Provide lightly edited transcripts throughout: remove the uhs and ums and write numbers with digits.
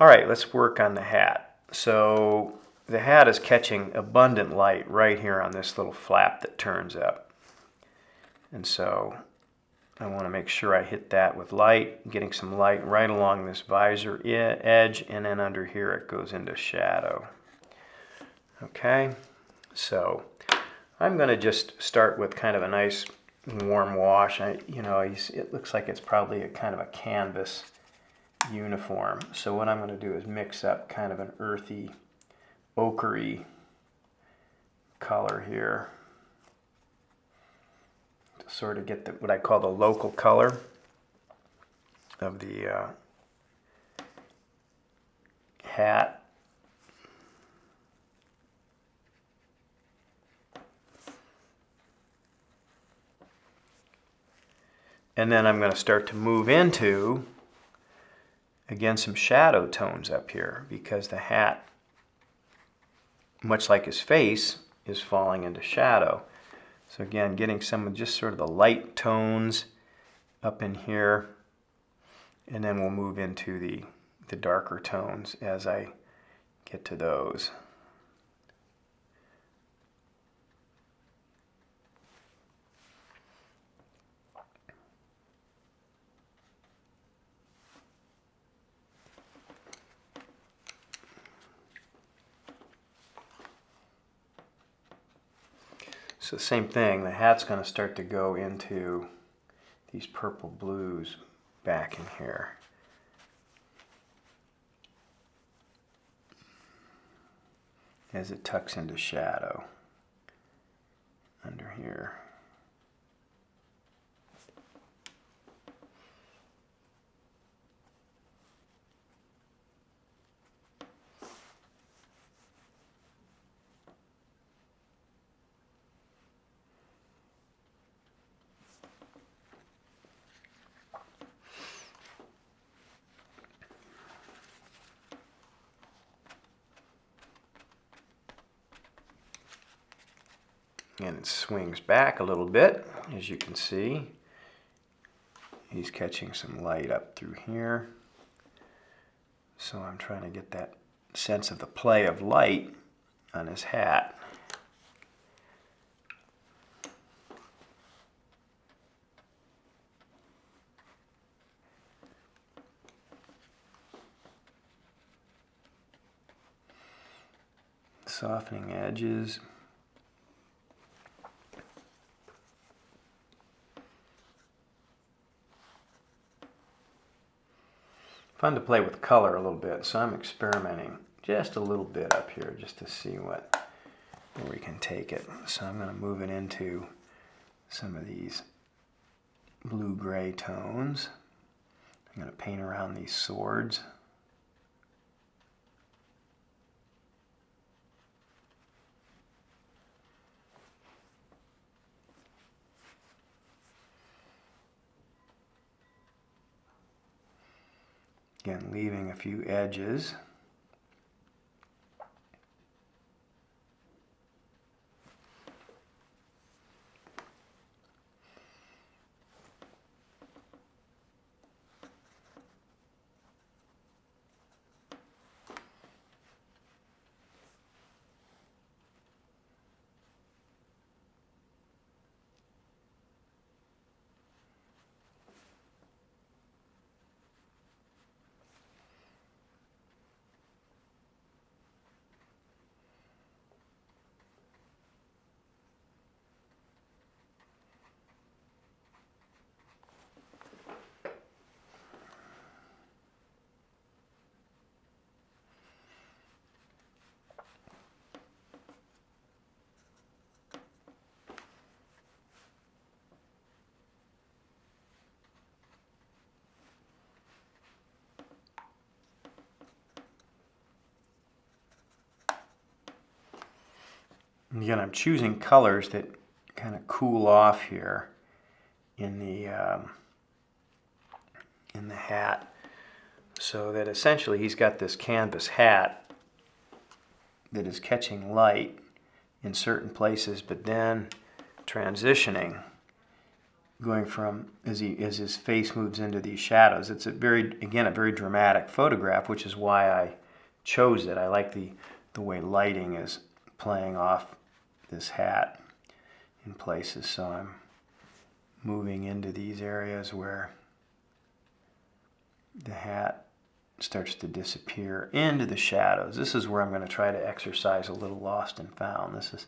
All right, let's work on the hat. So the hat is catching abundant light right here on this little flap that turns up. And so I want to make sure I hit that with light, getting some light right along this visor edge, and then under here it goes into shadow. Okay, so I'm going to just start with kind of a nice warm wash. It looks like it's probably a kind of a canvas uniform. So what I'm going to do is mix up kind of an earthy, ochre color here to sort of get what I call the local color of the hat. And then I'm going to start to move into, again, some shadow tones up here, because the hat, much like his face, is falling into shadow. So again, getting some of just sort of the light tones up in here, and then we'll move into the darker tones as I get to those. So same thing, the hat's going to start to go into these purple blues back in here. As it tucks into shadow under here. And it swings back a little bit, as you can see. He's catching some light up through here. So I'm trying to get that sense of the play of light on his hat. Softening edges. Fun to play with color a little bit, so I'm experimenting just a little bit up here just to see where we can take it. So I'm going to move it into some of these blue-gray tones. I'm going to paint around these swords. Again, leaving a few edges. And again, I'm choosing colors that kind of cool off here in the hat, so that essentially he's got this canvas hat that is catching light in certain places, but then transitioning going from as his face moves into these shadows. It's a very dramatic photograph, which is why I chose it. I like the way lighting is playing off this hat in places. So I'm moving into these areas where the hat starts to disappear into the shadows. This is where I'm going to try to exercise a little lost and found. This is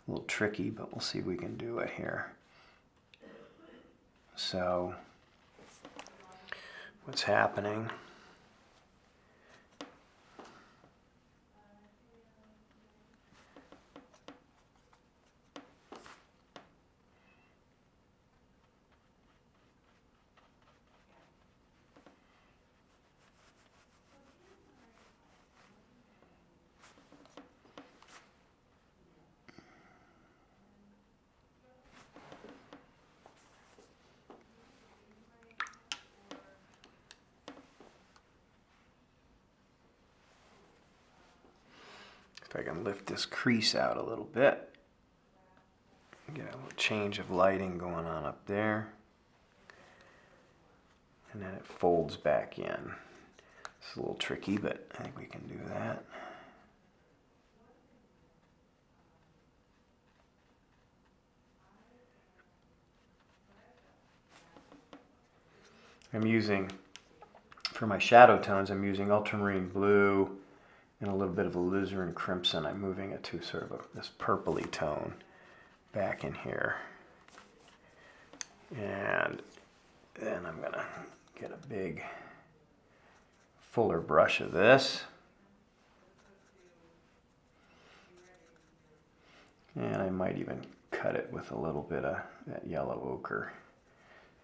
a little tricky, but we'll see if we can do it here. So what's happening? If I can lift this crease out a little bit, get a little change of lighting going on up there, and then it folds back in. It's a little tricky, but I think we can do that. I'm using, for my shadow tones, I'm using ultramarine blue and a little bit of alizarin crimson. I'm moving it to sort of this purpley tone back in here. And then I'm gonna get a big fuller brush of this. And I might even cut it with a little bit of that yellow ochre.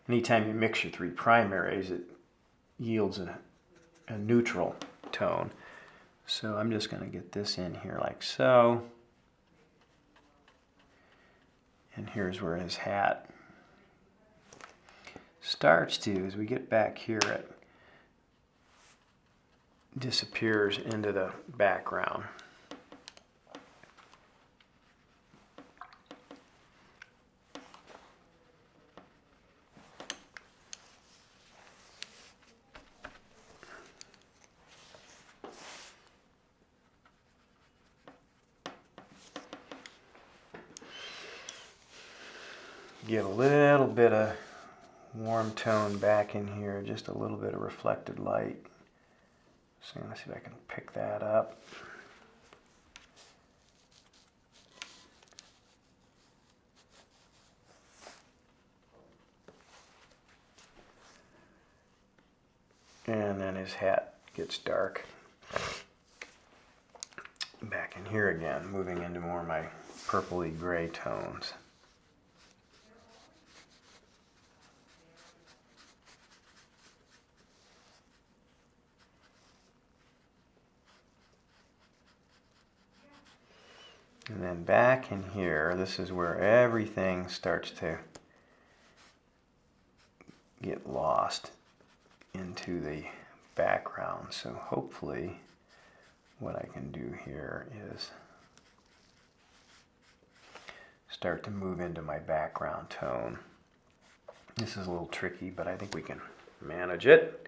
Anytime you mix your three primaries, it yields a neutral tone. So I'm just going to get this in here like so. And here's where his hat starts to, as we get back here, it disappears into the background. Get a little bit of warm tone back in here, just a little bit of reflected light. So let's see if I can pick that up. And then his hat gets dark. Back in here again, moving into more of my purpley gray tones. And then back in here, this is where everything starts to get lost into the background. So hopefully what I can do here is start to move into my background tone. This is a little tricky, but I think we can manage it.